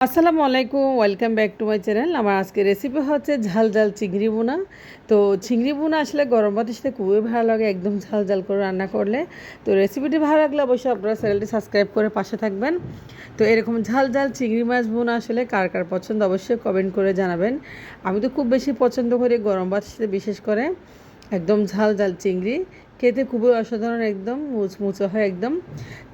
আসসালামু আলাইকুম, welcome back to my channel. আমার আজকে রেসিপি হচ্ছে ঝাল ঝাল চিংড়ি বোনা। তো চিংড়ি বোনা আসলে গরম ভাতের সাথে খুবই ভালো লাগে, একদম ঝাল ঝাল করে রান্না করলে। তো রেসিপিটি ভালো লাগলে অবশ্যই আপনারা চ্যানেলটি সাবস্ক্রাইব করে পাশে থাকবেন। তো এরকম ঝাল ঝাল চিংড়ি মাছ বোনা আসলে কার কার পছন্দ অবশ্যই কমেন্ট করে জানাবেন। আমি তো খুব বেশি পছন্দ করি গরম ভাতের সাথে, বিশেষ করে একদম ঝাল ঝাল চিংড়ি খেতে খুবই অসাধারণ, একদম মুচমুচে হয় একদম।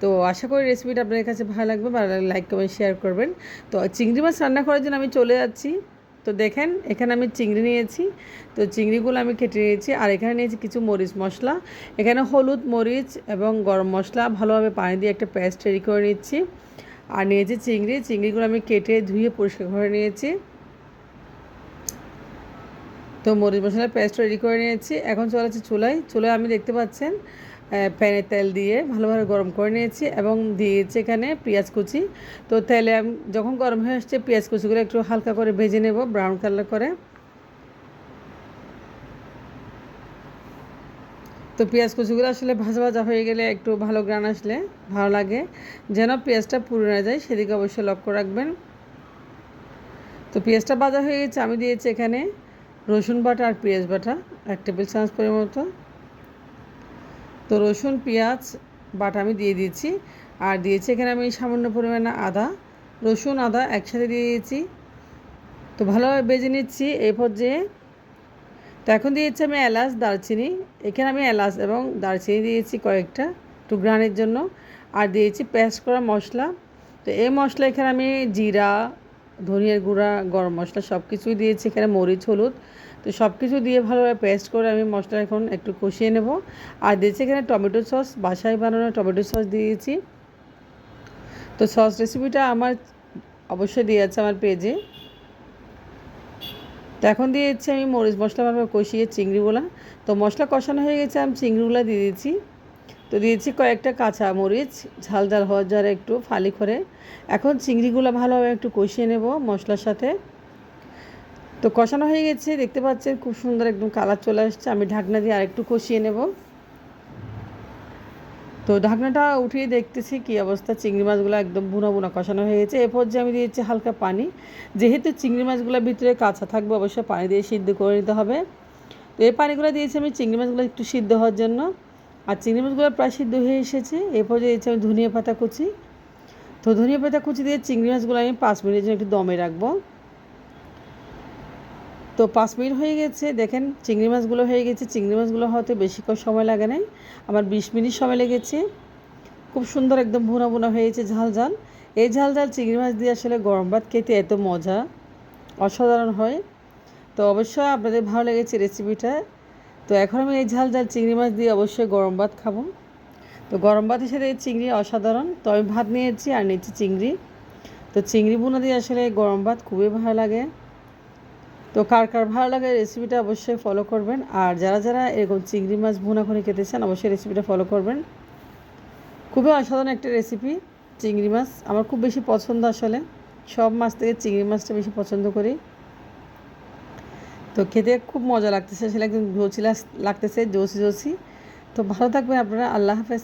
তো আশা করি রেসিপিটা আপনাদের কাছে ভালো লাগবে, ভালো লাগলে লাইক কমেন্ট শেয়ার করবেন। তো চিংড়ি মাছ রান্না করার জন্য আমি চলে যাচ্ছি। তো দেখেন এখানে আমি চিংড়ি নিয়েছি, তো চিংড়িগুলো আমি কেটে নিয়েছি। আর এখানে নিয়েছি কিছু মরিচ মশলা, এখানে হলুদ, মরিচ এবং গরম মশলা ভালোভাবে পানি দিয়ে একটা পেস্ট রেডি করে নিচ্ছি। আর নিয়েছি চিংড়িগুলো আমি কেটে ধুয়ে পরিষ্কার করে নিয়েছি। তো মরিচ মশলার পেস্ট রেডি করে নিয়েছি। এখন চলে যাচ্ছে চুলায় আমি দেখতে পাচ্ছেন প্যানে তেল দিয়ে ভালোভাবে গরম করে নিয়েছি এবং দিয়েছি এখানে পেঁয়াজ কুচি। তো তেলে আমি যখন গরম হয়ে আসছে পেঁয়াজ কুচিগুলো একটু হালকা করে ভেজে নেব ব্রাউন কালার করে। তো পেঁয়াজ কুচিগুলো আসলে ভাজা ভাজা হয়ে গেলে একটু ভালো গ্রান আসলে ভালো লাগে, যেন পেঁয়াজটা পুড়ে না যায় সেদিকে অবশ্যই লক্ষ্য রাখবেন। তো পেঁয়াজটা ভাজা হয়ে গেছে, আমি দিয়েছি এখানে রসুন বাটা আর পেঁয়াজ বাটা 1 টেবিল চামচ পরিমাণ। তো রসুন পেঁয়াজ বাটা আমি দিয়ে দিয়েছি। আর দিয়েছি এখানে আমি সামান্য পরিমাণে আদা, রসুন আদা একসাথে দিয়ে দিয়েছি। তো ভালোভাবে ভেজে নিচ্ছি এই পর্যায়ে। তো এখন দিয়েছি আমি এলাচ দারচিনি, এখানে আমি এলাচ এবং দারচিনি দিয়েছি কয়েকটা, একটু ঘ্রাণের জন্য। আর দিয়েছি পেস্ট করা মশলা। তো এই মশলা এখানে আমি জিরা, ধনিয়ার গুঁড়া, গরম মশলা সব কিছুই দিয়েছি, এখানে মরিচ, হলুদ। তো সব কিছু দিয়ে ভালোভাবে পেস্ট করে আমি মশলা এখন একটু কষিয়ে নেব। আর দিয়েছি এখানে টমেটো সস, বাসায় বানানো টমেটো সস দিয়েছি। তো সস রেসিপিটা আমার অবশ্যই দিয়ে আছে আমার পেজে। তো এখন দিয়েছি আমি মরিচ মশলা ভাবে কষিয়ে চিংড়িগুলো। তো মশলা কষানো হয়ে গেছে, আমি চিংড়িগুলো দিয়ে দিয়েছি। তো দিয়েছি কয়েকটা কাঁচা মরিচ, ঝাল ঝাল হওয়ার জন্য একটু ফালি করে। এখন চিংড়িগুলো ভালোভাবে একটু কষিয়ে নেব মশলার সাথে। তো কষানো হয়ে গেছে, দেখতে পাচ্ছেন খুব সুন্দর একদম কালার চলে আসছে। আমি ঢাকনা দিয়ে আরেকটু কষিয়ে নেব। তো ঢাকনাটা উঠিয়ে দেখতেছি কী অবস্থা, চিংড়ি মাছগুলো একদম ভুনা ভুনা কষানো হয়ে গেছে। এরপর যে আমি দিয়েছি হালকা পানি, যেহেতু চিংড়ি মাছগুলোর ভিতরে কাঁচা থাকবে অবশ্যই পানি দিয়ে সিদ্ধ করে নিতে হবে। তো এই পানিগুলো দিয়েছি আমি চিংড়ি মাছগুলো একটু সিদ্ধ হওয়ার জন্য। আর চিংড়ি মাছগুলো প্রায় সিদ্ধ হয়ে এসেছে। এরপর দিয়েছি আমি ধনিয়া পাতা কুচি। তো ধনিয়া পাতা কুচি দিয়ে চিংড়ি মাছগুলো আমি 5 মিনিটের জন্য একটু দমে রাখবো। তো 5 মিনিট হয়ে গেছে, দেখেন চিংড়ি মাছগুলো হয়ে গেছে। চিংড়ি মাছগুলো হতে বেশিক্ষণ সময় লাগে নাই, আমার 20 মিনিট সময় লেগেছে। খুব সুন্দর একদম ভুনা ভুনা হয়েছে ঝাল ঝাল। এই ঝাল ঝাল চিংড়ি মাছ দিয়ে আসলে গরম ভাত খেতে এত মজা, অসাধারণ হয়। তো অবশ্যই আপনাদের ভালো লেগেছে রেসিপিটা। তো এখন আমি এই ঝাল ঝাল চিংড়ি মাছ দিয়ে অবশ্যই গরম ভাত খাবো। তো গরম ভাতের সাথে চিংড়ি অসাধারণ। তো আমি ভাত নিয়েছি আর নিয়েছি চিংড়ি। তো চিংড়ি ভুনা দিয়ে আসলে গরম ভাত খুবই ভালো লাগে। তো কার কার ভালো লাগে রেসিপিটা অবশ্যই ফলো করবেন। আর যারা যারা এরকম চিংড়ি মাছ ভুনা করে খেতে চান অবশ্যই রেসিপিটা ফলো করবেন। খুবই অসাধারণ একটা রেসিপি। চিংড়ি মাছ আমার খুব বেশি পছন্দ, আসলে সব মাছ থেকে চিংড়ি মাছটা বেশি পছন্দ করি। তো খেতে খুব মজা লাগতেছে, আসলে একদম লাগতেছে জোসি জোসি। তো ভালো থাকবেন আপনারা, আল্লাহ হাফেজ।